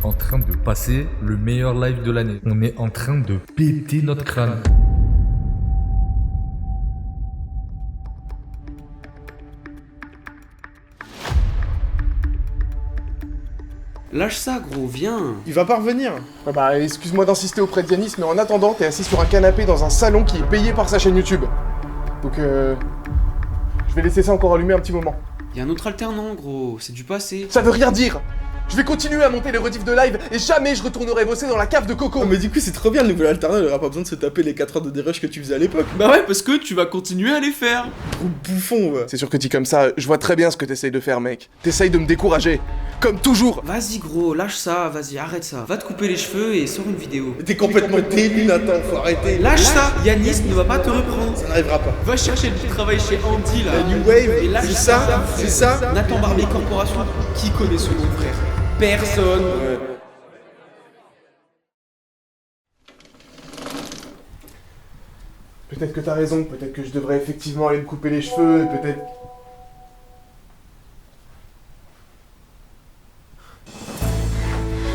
en train de passer le meilleur live de l'année. On est en train de péter notre crâne. Lâche ça, gros, viens. Il va pas revenir. Ouais bah, excuse-moi d'insister auprès de Yanis, mais en attendant, t'es assis sur un canapé dans un salon qui est payé par sa chaîne YouTube. Donc je vais laisser ça encore allumé un petit moment. Y'a un autre alternant, gros, c'est du passé. Ça veut rien dire. Je vais continuer à monter les rediffs de live et jamais je retournerai bosser dans la cave de Coco. Oh, mais du coup, c'est trop bien le nouvel alternat, il aura pas besoin de se taper les 4 heures de dérush que tu faisais à l'époque. Bah ouais, parce que tu vas continuer à les faire. Trop bouffon, ouais. C'est sûr que dit comme ça, je vois très bien ce que t'essayes de faire, mec. T'essayes de me décourager. Comme toujours. Vas-y, gros, lâche ça, vas-y, arrête ça. Va te couper les cheveux et sors une vidéo. T'es complètement débile, Nathan, faut arrêter. Lâche ça, Yanis ne va pas te reprendre. Ça n'arrivera pas. Va chercher du travail chez Andy, là. La New Wave, Et lâche c'est ça, c'est ça. Nathan Barbie Corporation, qui connaît ce nom, frère? Personne. Ouais. Peut-être que t'as raison, peut-être que je devrais effectivement aller me couper les cheveux, et peut-être...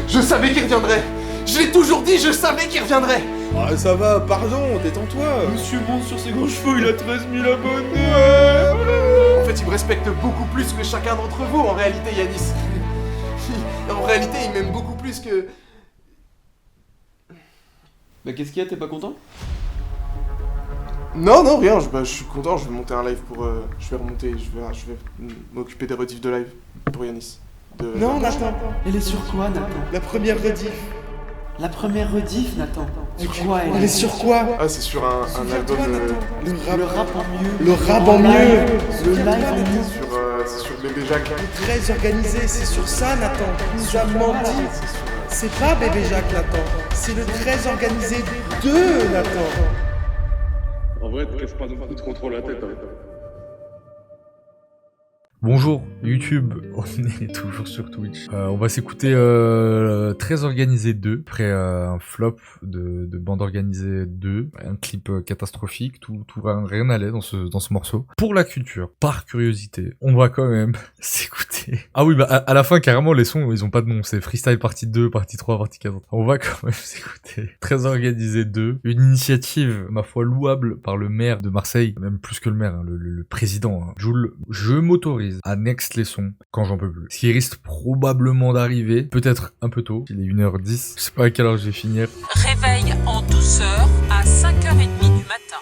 Je savais qu'il reviendrait. Je l'ai toujours dit, je savais qu'il reviendrait. Ah, ça va, pardon, détends-toi. Monsieur monte sur ses grands cheveux, il a 13 000 abonnés. En fait, il me respecte beaucoup plus que chacun d'entre vous, en réalité, Yanis. En réalité, il m'aime beaucoup plus que... Bah qu'est-ce qu'il y a, t'es pas content? Non, rien, je suis content, je vais monter un live pour... je vais remonter, je vais m'occuper des rediffs de live pour Yanis. Non, Nathan. Elle est sur quoi, Nathan? La première rediff. La première rediff, Nathan. Tu crois, Elle est sur quoi? Ah, c'est sur un album... Le rap en mieux. Le rap en mieux. Le live en mieux. C'est sur Bébé Jacques. Très organisé, c'est sur ça, Nathan. Nous a menti. C'est pas Bébé Jacques, Nathan. C'est le très organisé de Nathan. En vrai, te casse pas non plus trop trop la tête. Hein. Bonjour YouTube, on est toujours sur Twitch. On va s'écouter Très Organisé 2, après un flop de Bande Organisée 2, un clip catastrophique, tout rien n'allait dans ce morceau. Pour la culture, par curiosité, on va quand même s'écouter. Ah oui, bah à la fin carrément les sons ils ont pas de nom, c'est Freestyle partie 2, partie 3, partie 4. On va quand même s'écouter Très Organisé 2, une initiative ma foi louable par le maire de Marseille, même plus que le maire, hein, le président. Hein. Jules, je m'autorise à next les sons quand j'en peux plus. Ce qui risque probablement d'arriver, peut-être un peu tôt, il est 1h10, je sais pas à quelle heure je vais finir. Réveil en douceur à 5h30 du matin.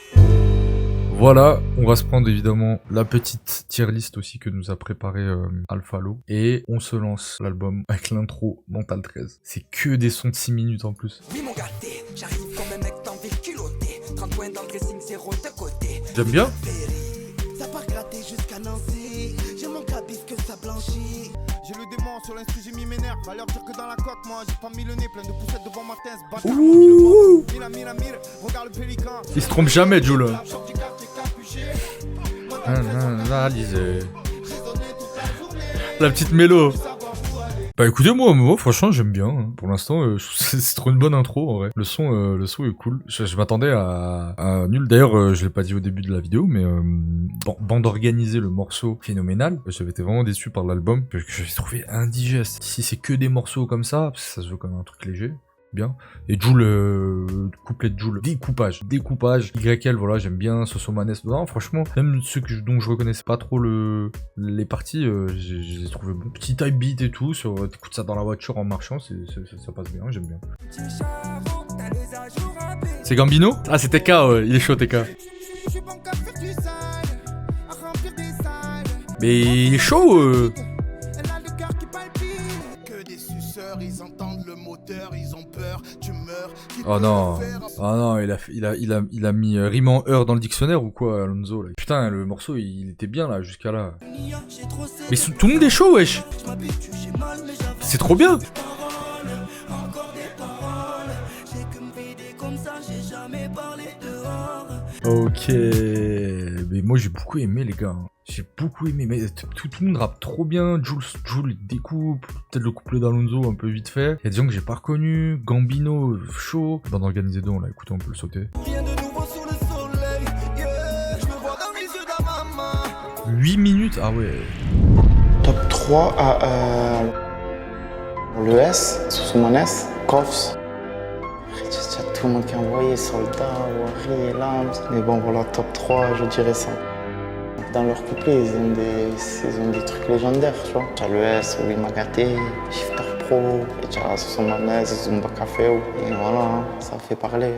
Voilà, on va se prendre évidemment la petite tier list aussi que nous a préparé Alphalo. Et on se lance l'album avec l'intro Mental 13. C'est que des sons de 6 minutes en plus. J'aime bien. Ça part gratter jusqu'à Nancy. J'ai mon cabis que ça blanchit. J'ai le démon sur l'instru, j'ai mis mes nerfs. Va leur dire que dans la coque, moi j'ai pas mis le nez plein de poussettes devant ma thèse. Ouh. Mille, regarde le pélican. Il se trompe jamais, Jules. Analyser. La petite mélo. Bah écoutez, moi franchement j'aime bien. Hein. Pour l'instant, c'est trop une bonne intro en vrai. Le son est cool. Je m'attendais à nul. D'ailleurs, je l'ai pas dit au début de la vidéo, mais Bande Organisée, le morceau phénoménal. J'avais été vraiment déçu par l'album que j'avais trouvé indigeste. Si c'est que des morceaux comme ça se veut comme un truc léger. Bien. Et Joule, couplet de Joule, découpage, YL, voilà, j'aime bien, Sosomanes, non, franchement, même ceux dont je reconnaissais pas trop les parties, je les ai trouvés bons. Petit type beat et tout, t'écoutes ça dans la voiture en marchant, ça passe bien, j'aime bien. C'est Gambino? Ah, c'est TK, ouais, il est chaud, TK. Mais il est chaud, Ils entendent le moteur, ils ont peur, tu meurs. Oh non, il a mis rime en heure dans le dictionnaire ou quoi, Alonso là. Putain, le morceau il était bien là, jusqu'à là. Mais tout le monde est chaud, wesh. C'est trop bien. Ok, mais moi j'ai beaucoup aimé les gars. J'ai beaucoup aimé, mais tout le monde rappe trop bien. Jules il découpe, peut-être le couplet d'Alonso un peu vite fait. Il y a des gens que j'ai pas reconnus. Gambino, chaud. Bande Organisée 2, on l'a écouté, on peut le sauter. 8 minutes, ah ouais. Top 3 à... Le S, Sousoumanes, Koffs. Il y a tout le monde qui a envoyé, Soldat, Wari, Lams. Mais bon, voilà, top 3, je dirais ça. Dans leur couplet, ils ont des trucs légendaires, tu vois. Tu as le S, Oui Magaté, Shifter Pro, et tu as Sousoumanes, Zumba Café. Et voilà, hein, ça fait parler.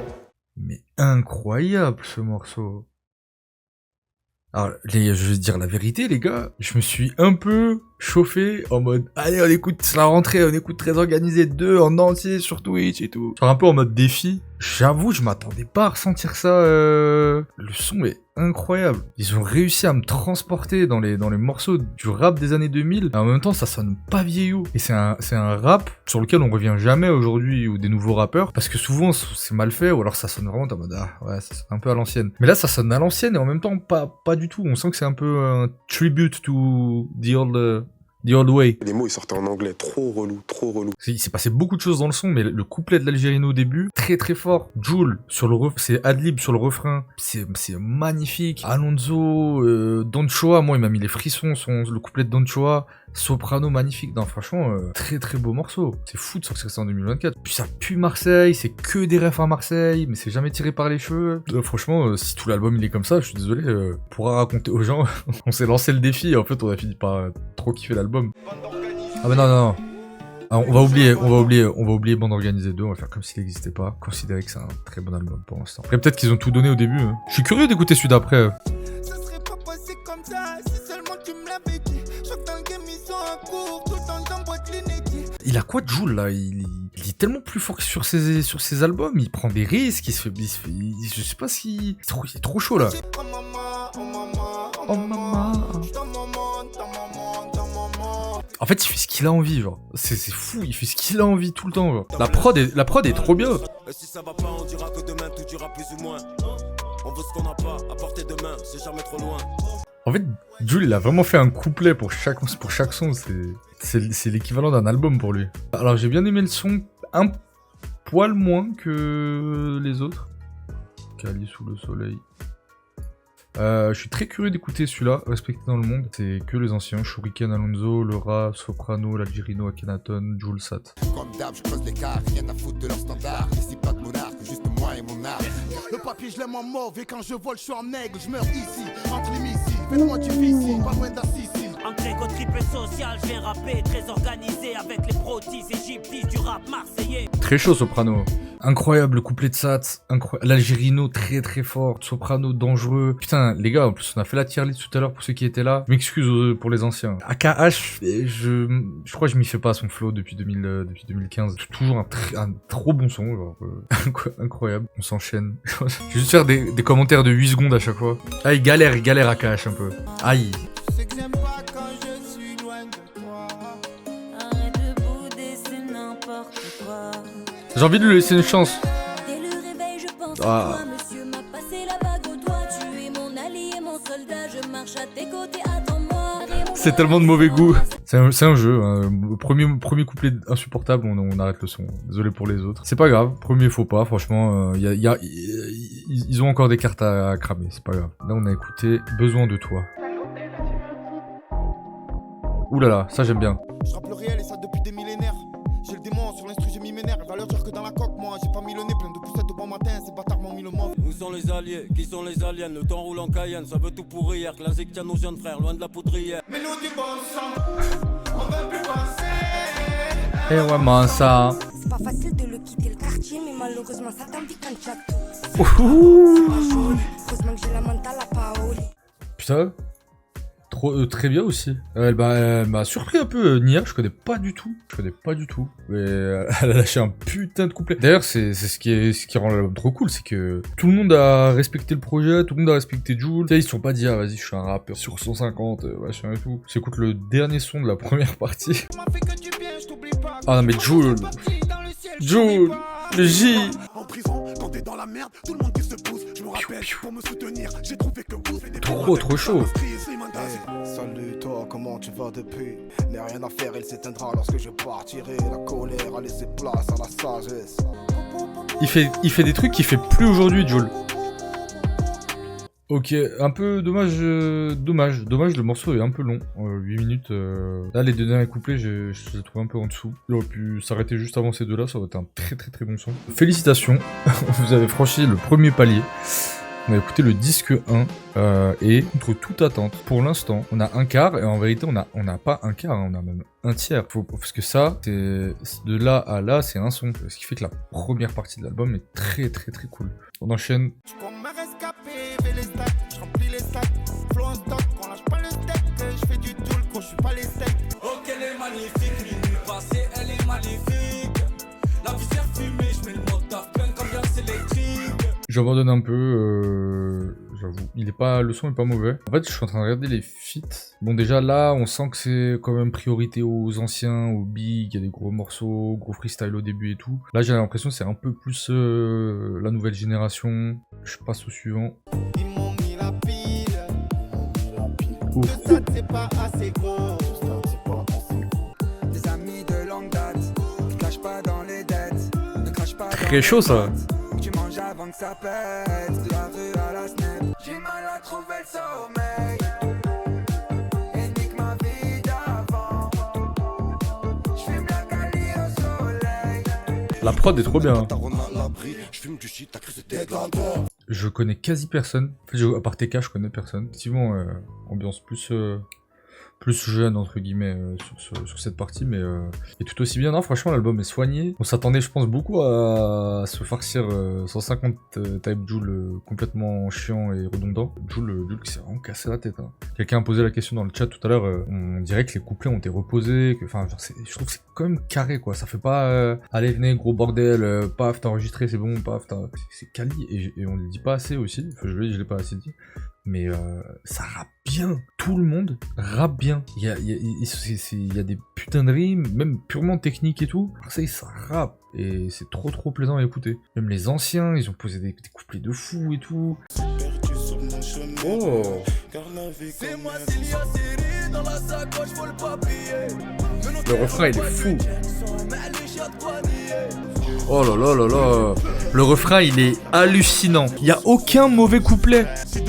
Mais incroyable ce morceau. Alors, je vais dire la vérité, les gars, je me suis un peu chauffé en mode, allez, on écoute la rentrée, on écoute Très Organisé 2 en entier sur Twitch et tout. Genre un peu en mode défi. J'avoue, je m'attendais pas à ressentir ça. Le son est incroyable. Ils ont réussi à me transporter dans les morceaux du rap des années 2000. Et en même temps, ça sonne pas vieillot. Et c'est un rap sur lequel on revient jamais aujourd'hui, ou des nouveaux rappeurs, parce que souvent c'est mal fait, ou alors ça sonne vraiment en mode, ah ouais, ça sonne un peu à l'ancienne. Mais là, ça sonne à l'ancienne et en même temps pas du tout. On sent que c'est un peu un tribute to the old way. Les mots ils sortaient en anglais, trop relou. Il s'est passé beaucoup de choses dans le son, mais le couplet de l'Algérino au début, très très fort. Jul sur le c'est Adlib sur le refrain, c'est magnifique. Alonso, Don Choa, moi il m'a mis les frissons, le couplet de Don Choa, Soprano magnifique. Non franchement, très très beau morceau. C'est fou de sortir ça en 2024. Puis ça pue Marseille, c'est que des refs à Marseille, mais c'est jamais tiré par les cheveux. Franchement, si tout l'album il est comme ça, je suis désolé, on pourra raconter aux gens. On s'est lancé le défi et en fait on a fini par trop kiffer l'album. Ah mais non. Alors, on va oublier Bande Organisée 2, on va faire comme s'il n'existait pas, considérer que c'est un très bon album pour l'instant. Après peut-être qu'ils ont tout donné au début. Hein. Je suis curieux d'écouter celui d'après. Ça serait pas passé comme ça si seulement tu me l'avais dit. Je crois que dans le game ils sont en cours, tout le temps j'emboîte l'inédit. Il a quoi de Jul là? Il est tellement plus fort que sur ses albums, il prend des risques, je sais pas si... Il est trop chaud là. Oh maman. En fait, il fait ce qu'il a envie, genre. C'est fou, il fait ce qu'il a envie tout le temps, genre. La prod est trop bien. Si ça va pas, on dira que demain tout dira plus ou moins. On veut ce qu'on n'a pas, à portée de main, c'est jamais trop loin. En fait, Jul, il a vraiment fait un couplet pour chaque son, c'est l'équivalent d'un album pour lui. Alors, j'ai bien aimé le son, un poil moins que les autres. Cali sous le soleil. Je suis très curieux d'écouter celui-là, Respecté dans le monde. C'est que les anciens, Shuriken, Alonso, Leura, Soprano, l'Algérino, Akhenaton, Jul, Sat. Comme d'hab, je creuse l'écart, rien à foutre de leur standard. Ici pas de monarque, juste moi et mon art. Le papier, je l'aime en mauve et quand je vole, je suis en aigle. Je meurs ici, entre les missiles. Fais-moi du ici, pas loin d'Assisi. En gréco triple social, je vais rapper, très organisé avec les protis égyptistes du rap marseillais. Très chaud Soprano. Incroyable le couplet de Sat, l'Algérino très très fort, Soprano dangereux. Putain les gars, en plus on a fait la tier list tout à l'heure pour ceux qui étaient là. Je m'excuse pour les anciens. AKH, je crois que je m'y fais pas à son flow depuis 2015. Toujours un trop bon son, genre, incroyable. On s'enchaîne. Je vais juste faire des commentaires de 8 secondes à chaque fois. Ah il galère AKH un peu. Aïe. J'ai envie de lui laisser une chance. Ah. C'est tellement de mauvais goût. C'est un jeu. Hein. Premier couplet insupportable, on arrête le son. Désolé pour les autres. C'est pas grave. Premier faux pas. Franchement, ils ont encore des cartes à cramer. C'est pas grave. Là, on a écouté Besoin de toi. Ouh là là, ça j'aime bien. Je rappe le réel et ça depuis des millénaires. J'ai le démon sur l'instru, j'ai mis mes nerfs. Va leur dire que dans la coque, moi j'ai pas mis le nez plein de poussettes au bon matin. Ces bâtards m'ont mis le mort. Où sont les alliés? Qui sont les aliens? Le temps roule en Cayenne, ça veut tout pourrir. Que la zig tient nos jeunes frères, loin de la poudrière. Mais nous du bon sang, on veut plus penser. Eh ouais, man, ça. C'est pas facile de le quitter le quartier, mais malheureusement ça t'invite quand tu as tout. Heureusement que j'ai la mentale à Paoli. Putain. Très bien aussi. Elle m'a surpris un peu, Nia, je connais pas du tout. Mais elle a lâché un putain de couplet. D'ailleurs, c'est ce qui rend l'album trop cool, c'est que tout le monde a respecté le projet, tout le monde a respecté Jul. Tu sais, ils se sont pas dit, ah vas-y, je suis un rappeur sur 150, machin et tout. J'écoute le dernier son de la première partie. Ah non mais Jul, le J. En prison, quand t'es dans la merde, tout le monde qui se pousse. Je me rappelle, pour me soutenir, j'ai trouvé que vous faites des trop chaud. Salut toi, comment tu vas depuis? N'ai rien à faire, il s'éteindra lorsque je partirai. La colère a laissé place à la sagesse. Il fait des trucs qu'il fait plus aujourd'hui, Jul. Ok, un peu dommage, le morceau est un peu long, 8 minutes. Là, les deux derniers couplets, je les trouve un peu en dessous. Il aurait pu s'arrêter juste avant ces deux-là, ça aurait été un très très très bon son. Félicitations, vous avez franchi le premier palier. On a écouté le disque 1 et contre toute attente, pour l'instant, on a un quart et en vérité, on n'a pas un quart, hein, on a même un tiers. Parce que ça, de là à là, c'est un son. Ce qui fait que la première partie de l'album est très très très cool. On enchaîne. Ok, elle est magnifique, minuit passé, elle est magnifique. La visière fumée, je mets le mode Daft Punk, ambiance électrique. J'abandonne un peu, j'avoue. Le son est pas mauvais. En fait, je suis en train de regarder les feats. Bon, déjà là, on sent que c'est quand même priorité aux anciens, aux big, il y a des gros morceaux, gros freestyle au début et tout. Là, j'ai l'impression que c'est un peu plus la nouvelle génération. Je passe au suivant. Ils m'ont mis la pile. Ouf. Le stade, c'est pas assez gros. Des amis de longue date. Ne crache pas dans les dettes. Ne crache pas. Très chaud ça. Tu manges avant que ça pète. De la rue à la snap. J'ai mal à trouver le sommeil. Et nique ma vie d'avant. J'fume la cali au soleil. La prod est trop bien. Je connais quasi personne. En fait, à part TK, je connais personne. Effectivement, ambiance plus jeune entre guillemets sur cette partie, mais et tout aussi bien. Non, franchement, l'album est soigné. On s'attendait, je pense, beaucoup à se farcir 150 type Joule complètement chiant et redondant. Joule qui s'est vraiment cassé la tête. Hein. Quelqu'un a posé la question dans le chat tout à l'heure. On dirait que les couplets ont été reposés. Enfin, je trouve que c'est quand même carré, quoi. Ça fait pas allez, venez, gros bordel, paf, t'as enregistré, c'est bon, paf, c'est quali. Et on le dit pas assez aussi. Enfin, je l'ai pas assez dit. Mais ça rappe bien. Tout le monde rappe bien. Il y a des putains de rimes, même purement techniques et tout. Ça rappe. Et c'est trop plaisant à écouter. Même les anciens, ils ont posé des couplets de fou et tout. Oh. Le refrain, il est fou. Oh là là là là. Le refrain, il est hallucinant. Il n'y a aucun mauvais couplet. C'est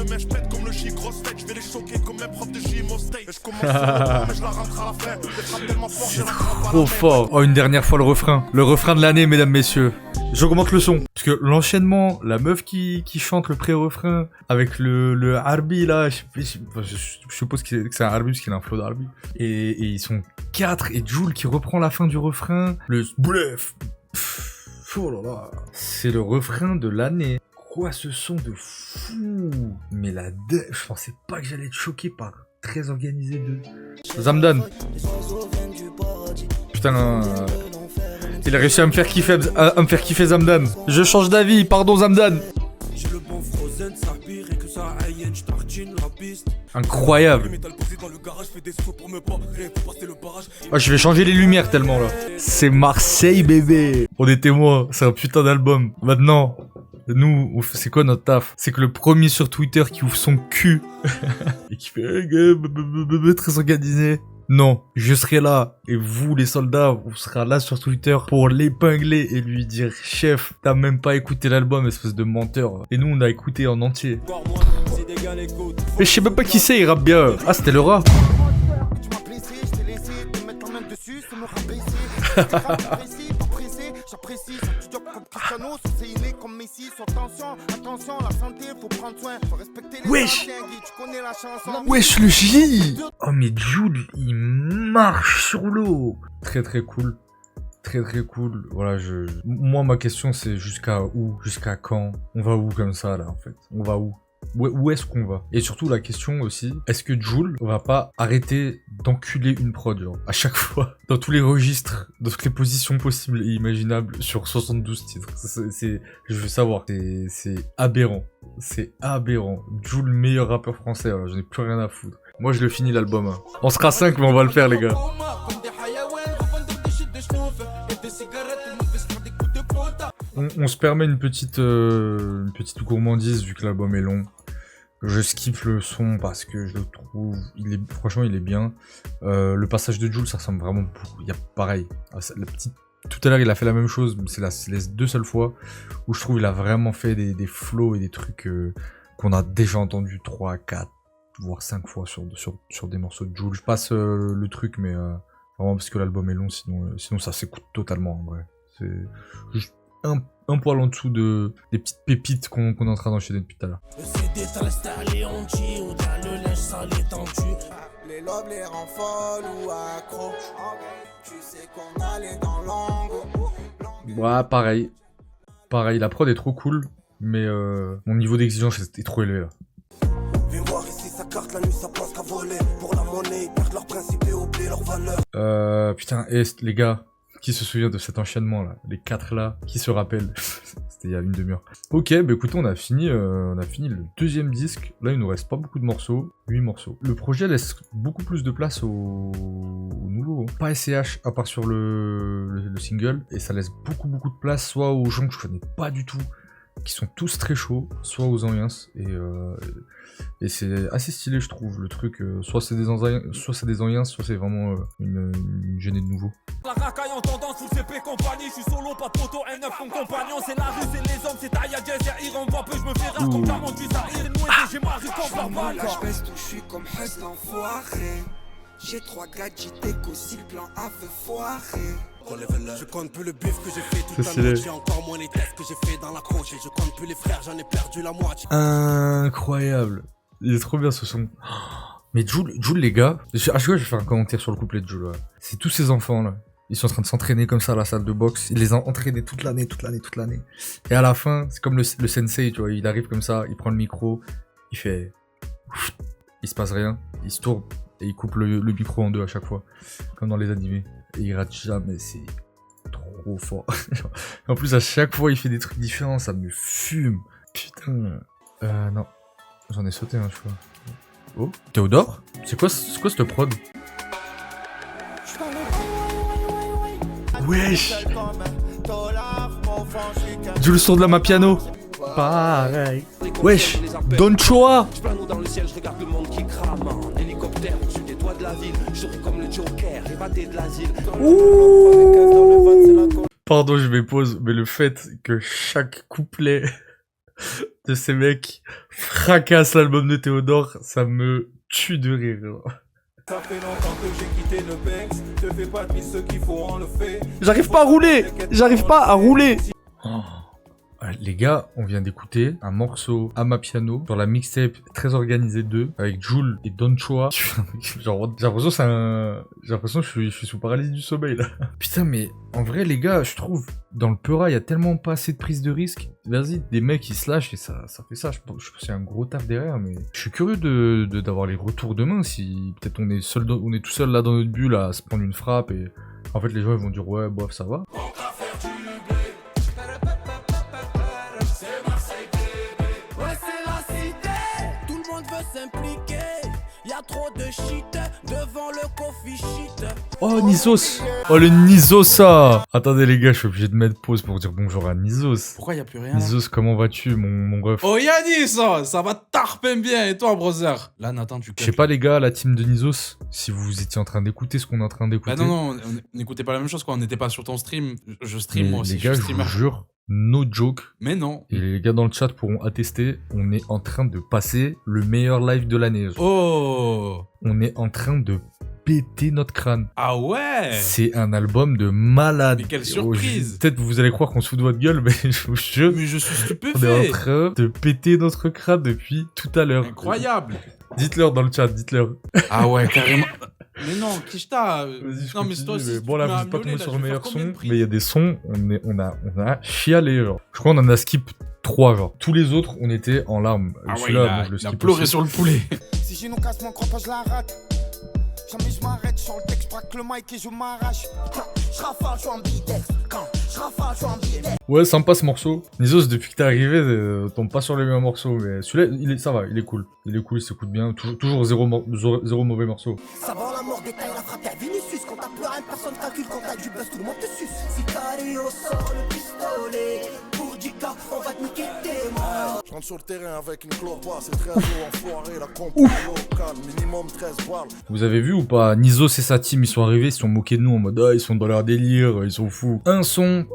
trop fort. Oh, une dernière fois le refrain. Le refrain de l'année, mesdames, messieurs. J'augmente le son. Parce que l'enchaînement, la meuf qui chante le pré-refrain avec le Arbi là, je suppose que c'est un Arbi parce qu'il a un flow d'Arbi. Et ils sont 4 et Joule qui reprend la fin du refrain. Le bluff. Oh là là. C'est le refrain de l'année. Quoi ce son de fou. Mais je pensais pas que j'allais être choqué par Très Organisé 2. Zamdan. Putain, il a réussi à me faire kiffer Zamdan. Je change d'avis, pardon Zamdan. Incroyable. Oh, je vais changer les lumières tellement là. C'est Marseille bébé. On est témoins, c'est un putain d'album. Maintenant, nous, c'est quoi notre taf? C'est que le premier sur Twitter qui ouvre son cul et qui fait Très Organisé. Non, je serai là, et vous les soldats, vous serez là sur Twitter pour l'épingler et lui dire « Chef, t'as même pas écouté l'album, espèce de menteur. » Et nous, on a écouté en entier. Mais je sais même pas qui c'est, il rappe bien. Ah, c'était le rat. Wesh. Wesh le J. Oh mais Joule, il marche sur l'eau. Très cool. Très cool. Voilà, moi ma question c'est jusqu'à où? Jusqu'à quand? On va où comme ça là en fait? On va où? Où est-ce qu'on va? Et surtout la question aussi, est-ce que Joule va pas arrêter d'enculer une prod genre, à chaque fois, dans tous les registres, dans toutes les positions possibles et imaginables sur 72 titres? Je veux savoir, c'est aberrant. C'est aberrant. Joule, meilleur rappeur français, alors, j'en ai plus rien à foutre. Moi je le finis l'album. Hein. On sera 5 mais on va le faire les gars. On se permet une petite gourmandise vu que l'album est long. Je skip le son parce que je le trouve, franchement il est bien. Le passage de Joule ça ressemble vraiment beaucoup. Il y a pareil. Tout à l'heure il a fait la même chose, mais c'est les 2 seules fois où je trouve il a vraiment fait des flows et des trucs qu'on a déjà entendu 3, 4, voire 5 fois sur des morceaux de Jul. Je passe le truc, mais vraiment parce que l'album est long, sinon ça s'écoute totalement en vrai. C'est juste un poil en dessous des petites pépites qu'on est en train d'enchaîner depuis tout à l'heure. Les lobes les rend folles ou accro. Tu sais qu'on allait dans l'angle. Ouais, pareil. Pareil, la prod est trop cool, mais mon niveau d'exigence était trop élevé là. Viens voir ici sa carte, la nuit ça passe qu'à voler. Pour la monnaie, ils perdent leurs principes et oublient leurs valeurs. Putain, les gars, qui se souvient de cet enchaînement là? Les 4 là, qui se rappelle? C'était il y a une demi-heure. Ok, bah écoutez, on a fini le deuxième disque. Là, il nous reste pas beaucoup de morceaux, 8 morceaux. Le projet laisse beaucoup plus de place au nouveau. Hein. Pas SCH à part sur le single, et ça laisse beaucoup de place soit aux gens que je connais pas du tout, qui sont tous très chauds, soit aux Anciens, et c'est assez stylé je trouve le truc, soit c'est des Anciens, soit c'est vraiment une gênée de nouveau. La racaille en tendance, full CP compagnie. Je suis solo, pas de poteau, N9 comme compagnon. C'est la rue, c'est les hommes, c'est Taya Jazz, il renvoie peu, je me fais rare comme Carmon du Zahir. C'est noué, j'ai ma rue comme Barbal. Là je baisse tout, je suis comme Hus l'enfoiré. J'ai 3 gadgets déco, si le plan a fait foirer. Je compte plus le bif que j'ai fait toute la nuit. J'ai encore moins les tests que j'ai fait dans la croche. Je compte plus les frères, j'en ai perdu la moitié. Incroyable. Il est trop bien ce son. Mais Jul les gars, à chaque fois je vais faire un commentaire sur le couplet de Jul. Ouais. C'est tous ces enfants là. Ils sont en train de s'entraîner comme ça à la salle de boxe. Il les a entraînés toute l'année. Et à la fin, c'est comme le sensei, tu vois. Il arrive comme ça, il prend le micro, il fait... Il se passe rien, il se tourne et il coupe le micro en deux à chaque fois. Comme dans les animés. Et il rate jamais, c'est trop fort. En plus, à chaque fois, il fait des trucs différents, ça me fume. Putain. Non. J'en ai sauté un, je crois. Oh, Théodore? C'est quoi cette prod? Wesh! Joue le son de la ma piano. Pareil. Wesh! Don Choa! Je plane dans le ciel, je regarde le monde qui crame en hélicoptère au-dessus des toits de la ville. Je serai comme le Joker, évadé de l'asile. Pardon, je m'épose, mais le fait que chaque couplet de ces mecs fracasse l'album de Théodore, ça me tue de rire. Ça fait longtemps que j'ai quitté le Bex. Je fais pas de ceux qui font, on le fait. J'arrive pas à rouler. Oh. Les gars, on vient d'écouter un morceau à ma piano sur la mixtape Très Organisé 2 avec Jul et Don Choa. Genre, j'ai l'impression que je suis sous paralysie du sommeil là. Putain, mais en vrai, les gars, je trouve dans le Peura, il y a tellement pas assez de prise de risque. Vas-y, des mecs ils se lâchent et ça fait ça. Je pense qu'il y a un gros taf derrière, mais je suis curieux d'avoir les retours demain. Si peut-être on est tout seul là dans notre bulle à se prendre une frappe et en fait les gens ils vont dire ouais, bof, ça va. Trop de shit devant le coffee shit. Oh Nizos. Oh le Nizosa. Attendez les gars, je suis obligé de mettre pause pour dire bonjour à Nizos. Pourquoi y a plus rien Nizos, comment vas-tu mon ref? Oh Yannis, ça va tarpin bien, et toi brother? Là Nathan, tu... Je sais pas les gars, la team de Nizos, si vous étiez en train d'écouter ce qu'on est en train d'écouter. Bah non, on n'écoutait pas la même chose quoi, on n'était pas sur ton stream. Je stream mais moi aussi, les gars, je vous jure, no joke. Mais non. Et les gars dans le chat pourront attester, on est en train de passer le meilleur live de l'année. Oh. On est en train de péter notre crâne. Ah ouais. C'est un album de malade. Mais quelle surprise. Peut-être vous allez croire qu'on se fout de votre gueule, mais je vous jure. Mais je suis stupéfait. On est en train de péter notre crâne depuis tout à l'heure. Incroyable. Dites-leur dans le chat, dites-leur. Ah ouais, carrément. Mais non, Kishta. Non, mais c'est toi aussi. Bon, là, vous n'êtes pas tombé sur le meilleur son, mais il y a des sons, on a chialé, genre. Je crois qu'on en a skip 3, genre. Tous les autres, on était en larmes. Ah ouais, il a pleuré sur le poulet. Si j'ai une occasion, crois pas, je la rate. Jamais je m'arrête sur le texte, je braque le mic et je m'arrache. Je rafale, je suis en bidex. Quand je rafale, je suis en bidex. Ouais, sympa ce morceau. Nizos, depuis que t'es arrivé, tombe pas sur les mêmes morceaux, mais celui-là, ça va, il est cool. Il est cool, il s'écoute bien. Toujours zéro mauvais morceau. Ça va la mort, détaille la frappe, t'as Vinicius. Quand t'as pleuré, personne calcule. Quand t'as du buzz, tout le monde te suce. Si Cario sort le pistolet, pour 10K, on va te niquer tes morts. Je rentre sur le terrain avec une clore c'est 13 euros enfoiré, la compo locale, minimum 13 balles. Vous avez vu ou pas? Nizos et sa team, ils sont arrivés, ils se sont moqués de nous en mode ah, ils sont dans leur délire, ils sont fous. Un son,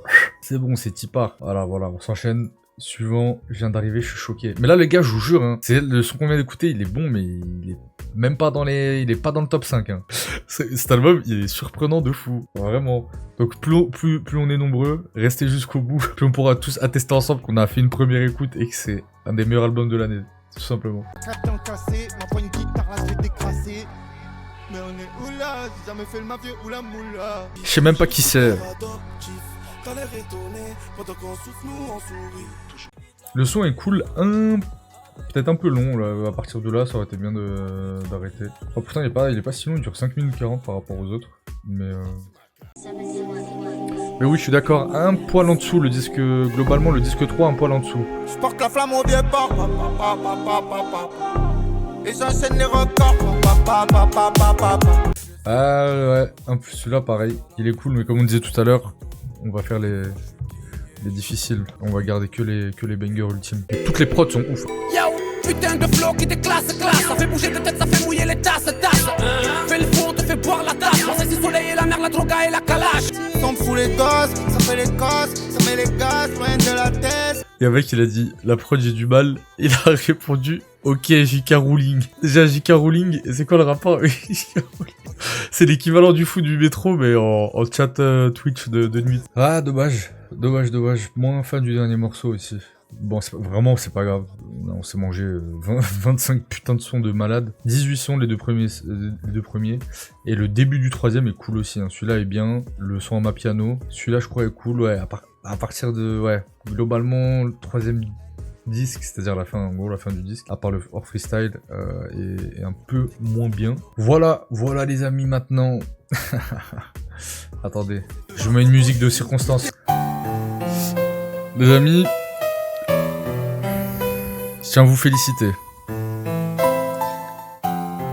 c'est bon, c'est tipard. Voilà, on s'enchaîne. suivant, je viens d'arriver, je suis choqué. Mais là, les gars, je vous jure, hein, c'est le son qu'on vient d'écouter, il est bon, mais il est même pas dans il est pas dans le top 5. Hein. Cet album, il est surprenant de fou, vraiment. Donc plus on est nombreux, restez jusqu'au bout, plus on pourra tous attester ensemble qu'on a fait une première écoute et que c'est un des meilleurs albums de l'année, tout simplement. Je sais même pas qui c'est. Le son est cool, peut-être un peu long, là. À partir de là, ça aurait été bien d'arrêter. Oh putain, il est pas si long, il dure 5 minutes 40 par rapport aux autres. Mais oui, je suis d'accord, un poil en dessous, le disque, globalement, le disque 3, un poil en dessous. Je porte la flamme au départ, et j'enchaîne les records, Ah ouais, un peu celui-là, pareil, il est cool, mais comme on disait tout à l'heure, on va faire les difficiles, on va garder que les bangers ultimes. Et toutes les prods sont ouf. Yo, putain de flow qui déclasse, ça fait bouger de tête, ça fait mouiller les tasses. Fais le fond, te fait boire la tasse. Moi c'est le soleil et la mer, la droga et la calache. Ça me fout les gosses, ça fait les cosses, ça met les gaz, loin de la tête. Et un mec il a dit, la prod j'ai du mal, il a répondu, ok JK Rowling. Déjà JK Rowling, c'est quoi le rapport avec JK Rowling? C'est l'équivalent du fou du métro, mais en chat Twitch de nuit. Ah, dommage. Moins fan du dernier morceau aussi. Bon, c'est pas grave. On s'est mangé 25 putains de sons de malade. 18 sons les deux premiers. Et le début du troisième est cool aussi. Hein. Celui-là est bien. Le son à ma piano. Celui-là, je crois, est cool. Ouais, à partir de... Ouais, globalement, le troisième disque, c'est-à-dire la fin du disque, à part le hors freestyle, est un peu moins bien. Voilà les amis, maintenant. Attendez, je mets une musique de circonstance. Les amis, je tiens à vous féliciter.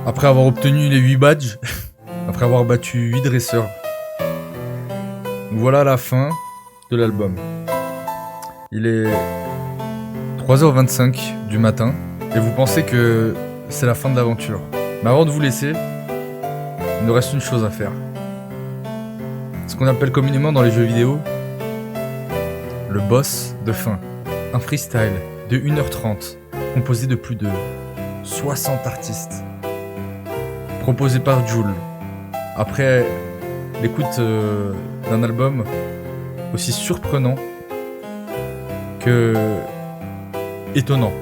Après avoir obtenu les 8 badges, après avoir battu 8 dresseurs, voilà la fin de l'album. Il est 3h25 du matin et vous pensez que c'est la fin de l'aventure. Mais avant de vous laisser, il nous reste une chose à faire. Ce qu'on appelle communément dans les jeux vidéo le boss de fin. Un freestyle de 1h30 composé de plus de 60 artistes. Proposé par Jul. Après l'écoute d'un album aussi surprenant que étonnant.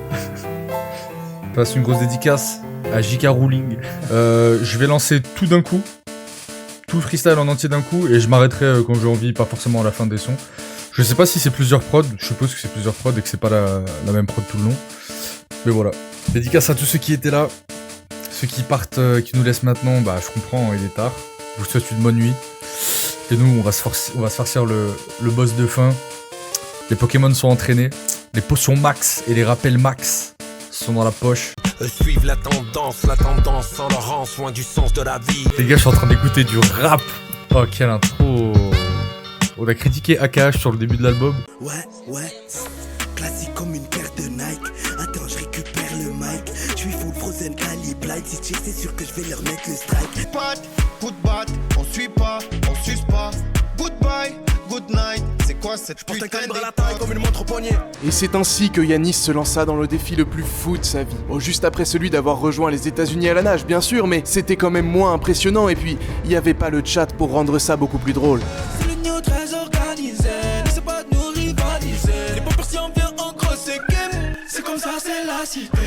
Je passe une grosse dédicace à JK Rowling. Je vais lancer tout d'un coup, tout le freestyle en entier d'un coup, et je m'arrêterai quand j'ai envie, pas forcément à la fin des sons. Je sais pas si c'est plusieurs prods, je suppose que c'est plusieurs prods et que c'est pas la même prod tout le long. Mais voilà. Dédicace à tous ceux qui étaient là, ceux qui partent, qui nous laissent maintenant, bah je comprends, il est tard. Je vous souhaite une bonne nuit. Et nous, on va se farcir le boss de fin. Les Pokémon sont entraînés. Les potions max et les rappels max sont dans la poche. Suivre la tendance sans leur rend soin du sens de la vie. Les gars, je suis en train d'écouter du rap. Oh, quelle intro. On a critiqué AKH sur le début de l'album. Ouais, classique comme une paire de Nike. Attends, je récupère le mic. Je suis full frozen calibre light. Si tu c'est sûr que je vais leur mettre le strike. Pat, coup de batte, on suit pas, on suce pas. Goodbye, good night. C'est quoi cette putain de calibre à la taille comme une montre au poignet. Et c'est ainsi que Yanis se lança dans le défi le plus fou de sa vie. Oh, juste après celui d'avoir rejoint les États-Unis à la nage, bien sûr, mais c'était quand même moins impressionnant. Et puis, il n'y avait pas le chat pour rendre ça beaucoup plus drôle. C'est l'union très organisée, n'essaie pas de nous rivaliser. Les poppers si on vient en gros c'est game. C'est comme ça, c'est la cité.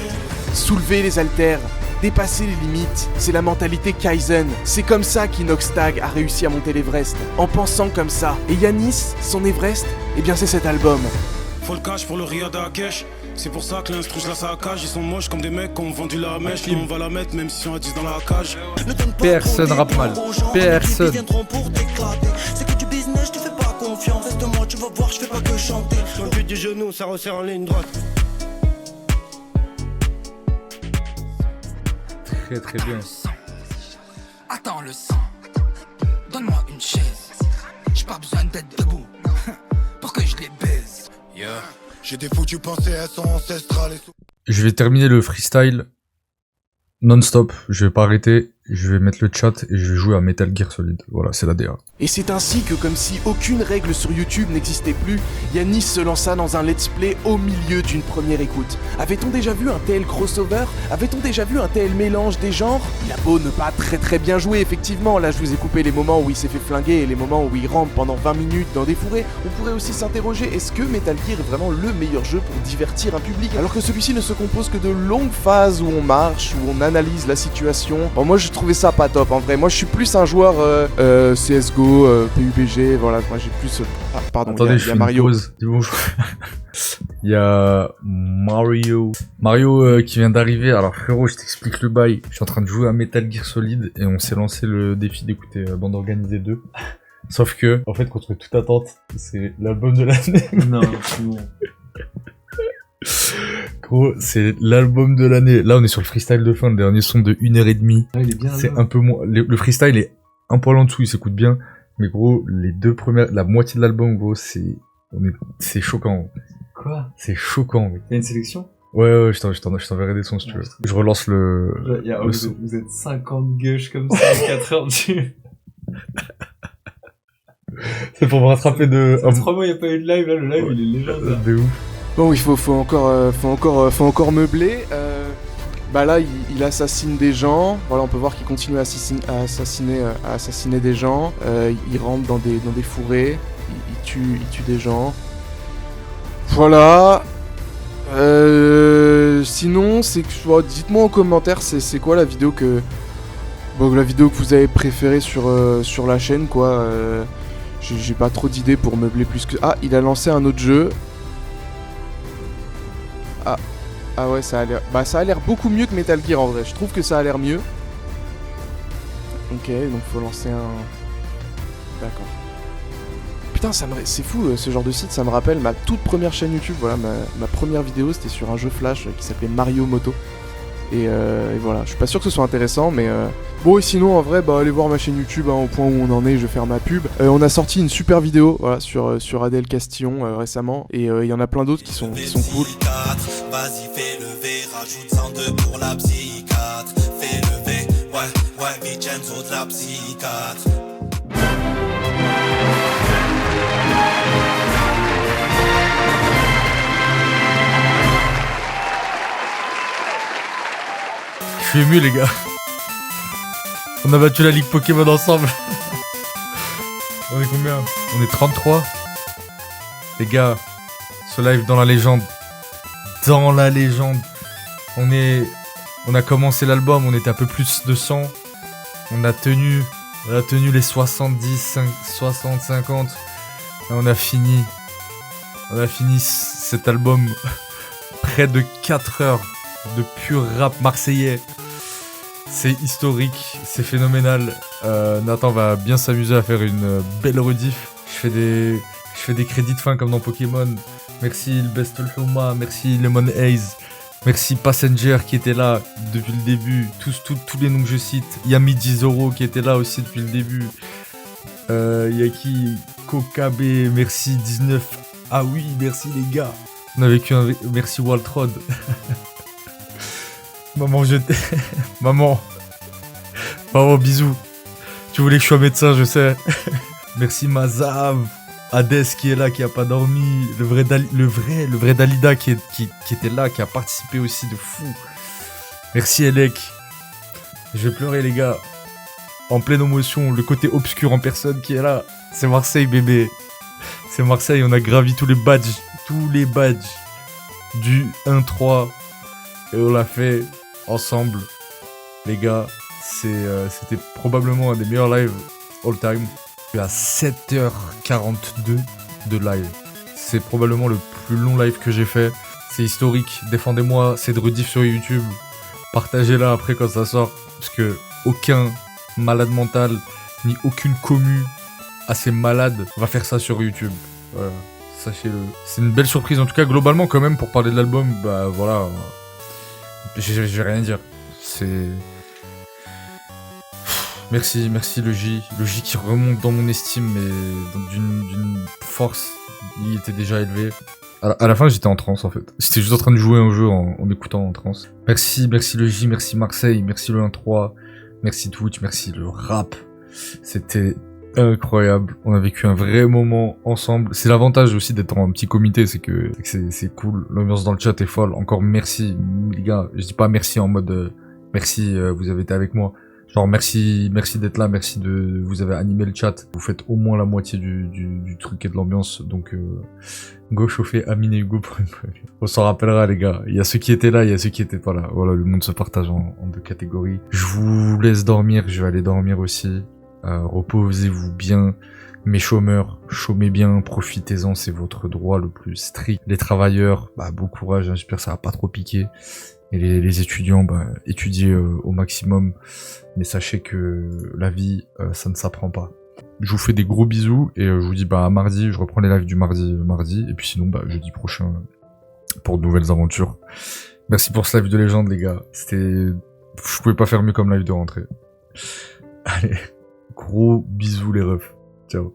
Soulever les haltères, dépasser les limites, c'est la mentalité Kaizen. C'est comme ça qu'Inoxtag a réussi à monter l'Everest, en pensant comme ça. Et Yanis, son Everest, eh bien c'est cet album. Faut le cash pour le Riyad à Kesh. C'est pour ça que l'instru je la saccage. Ils sont moches comme des mecs qui ont vendu la mèche. Nous on va la mettre même si on a 10 dans la cage. Personne rappe mal. Personne. C'est que du business, je te fais pas confiance. Reste-moi, tu vas voir, je fais pas que chanter. Sur le but du genou, ça resserre en ligne droite. Très bien. Attends le sang. Donne-moi une chaise. J'ai pas besoin d'être debout pour que je les baise. Yeah. J'ai des foutues pensées, elles sont ancestrales. Je vais terminer le freestyle non-stop. Je vais pas arrêter. je vais mettre le chat et je vais jouer à Metal Gear Solid. Voilà, c'est la DA. Et c'est ainsi que, comme si aucune règle sur YouTube n'existait plus, Yanis se lança dans un let's play au milieu d'une première écoute. Avait-on déjà vu un tel crossover? Avait-on déjà vu un tel mélange des genres? Il a beau ne pas très bien jouer, effectivement, là je vous ai coupé les moments où il s'est fait flinguer et les moments où il rampe pendant 20 minutes dans des fourrés. On pourrait aussi s'interroger, est-ce que Metal Gear est vraiment le meilleur jeu pour divertir un public? Alors que celui-ci ne se compose que de longues phases où on marche, où on analyse la situation. Bon, moi je trouvais ça pas top en vrai. Moi je suis plus un joueur CSGO, PUBG, voilà. Moi j'ai plus. Ah, pardon, attendez, il y a Mario. Il y a Mario. Mario qui vient d'arriver. Alors frérot, je t'explique le bail. Je suis en train de jouer à Metal Gear Solid et on s'est lancé le défi d'écouter Bande Organisée 2. Sauf que, en fait, contre toute attente, c'est l'album de l'année. Non, c'est bon. Gros, c'est l'album de l'année. Là, on est sur le freestyle de fin, le dernier son de 1h30. Ah, il est bien. C'est un peu moins. Le freestyle est un poil en dessous, il s'écoute bien. Mais gros, les deux premières, la moitié de l'album, gros, c'est choquant. Quoi? C'est choquant, mec. Il y a une sélection? Ouais, je t'enverrai des sons si tu veux. Je relance le son. Vous êtes 50 gueuches comme ça à 4 heures du... C'est pour me rattraper de... Ça fait 3 mois, il n'y a pas eu de live, là, le live, il est légendaire. De ouf. Bon, il faut encore meubler. Bah là, il assassine des gens. Voilà, on peut voir qu'il continue à assassiner des gens. Il rentre dans des fourrés. Il tue des gens. Voilà. Sinon, c'est que dites-moi en commentaire, c'est quoi la vidéo que vous avez préférée sur la chaîne, quoi. J'ai pas trop d'idées pour meubler plus que... Ah, il a lancé un autre jeu. Ah ouais, ça a l'air beaucoup mieux que Metal Gear en vrai. Je trouve que ça a l'air mieux. Ok, donc faut lancer un... D'accord. Putain, c'est fou ce genre de site, ça me rappelle ma toute première chaîne YouTube. Voilà, ma première vidéo c'était sur un jeu Flash qui s'appelait Mario Moto. Et voilà, je suis pas sûr que ce soit intéressant, mais bon, et sinon en vrai, bah allez voir ma chaîne YouTube au point où on en est, je vais faire ma pub. On a sorti une super vidéo, voilà, sur Adèle Castillon récemment, et il y en a plein d'autres qui sont cool. Vas-y, fais lever, rajoute 102 pour la psychiatre. Fais lever, ouais, Vincenzo de la psychiatre. Je fais mieux les gars. On a battu la Ligue Pokémon ensemble. On est combien? On est 33. Les gars, ce live dans la légende. Dans la légende. On a commencé l'album, on était un peu plus de 100. On a tenu les 70, 60, 50. Et on a fini cet album près de 4 heures de pur rap marseillais. C'est historique, c'est phénoménal. Nathan va bien s'amuser à faire une belle rediff. Je fais des crédits de fin comme dans Pokémon. Merci le Best Huma, merci Lemon Haze, merci Passenger qui était là depuis le début. Tous les noms que je cite. Yami Zoro qui était là aussi depuis le début. Yaki Kokabe, merci 19. Ah oui, merci les gars. On a vécu un... Merci Waltrod. Maman, je t'aime. Maman, bisous. Tu voulais que je sois médecin, je sais. Merci Mazav. Hades qui est là, qui a pas dormi. Le vrai Dalida qui était là, qui a participé aussi de fou. Merci Elec. Je vais pleurer les gars. En pleine émotion, le côté obscur en personne qui est là. C'est Marseille bébé. C'est Marseille, on a gravi tous les badges du 1-3. Et on l'a fait ensemble, les gars. C'était probablement un des meilleurs lives all time. Je suis à 7h42 de live. C'est probablement le plus long live que j'ai fait. C'est historique. Défendez-moi, c'est de rediff sur YouTube. Partagez-la après quand ça sort. Parce que aucun malade mental, ni aucune commu assez malade va faire ça sur YouTube. Voilà, sachez-le. C'est une belle surprise. En tout cas, globalement, quand même, pour parler de l'album, bah voilà. Je vais rien dire. C'est... Merci le J qui remonte dans mon estime, mais d'une force, il était déjà élevé. À la fin, j'étais en transe en fait. J'étais juste en train de jouer un jeu en écoutant en transe. Merci le J, merci Marseille, merci le 1-3, Merci Twitch, merci le rap. C'était incroyable. On a vécu un vrai moment ensemble. C'est l'avantage aussi d'être en petit comité, c'est que c'est cool. L'ambiance dans le chat est folle. Encore merci les gars. Je dis pas merci en mode merci, vous avez été avec moi. Genre merci d'être là, merci vous avez animé le chat. Vous faites au moins la moitié du truc et de l'ambiance. Donc go chauffer Amine et Hugo pour une fois. On s'en rappellera les gars. Il y a ceux qui étaient là, il y a ceux qui étaient pas là. Voilà, le monde se partage en deux catégories. Je vous laisse dormir, je vais aller dormir aussi. Reposez-vous bien. Mes chômeurs, chômez bien, profitez-en, c'est votre droit le plus strict. Les travailleurs, bon courage, hein, j'espère que ça va pas trop piquer. Et les étudiants, étudiez au maximum. Mais sachez que la vie, ça ne s'apprend pas. Je vous fais des gros bisous et je vous dis à mardi. Je reprends les lives du mardi. Et puis sinon, jeudi prochain pour de nouvelles aventures. Merci pour ce live de légende, les gars. Je pouvais pas faire mieux comme live de rentrée. Allez, gros bisous les refs. Ciao.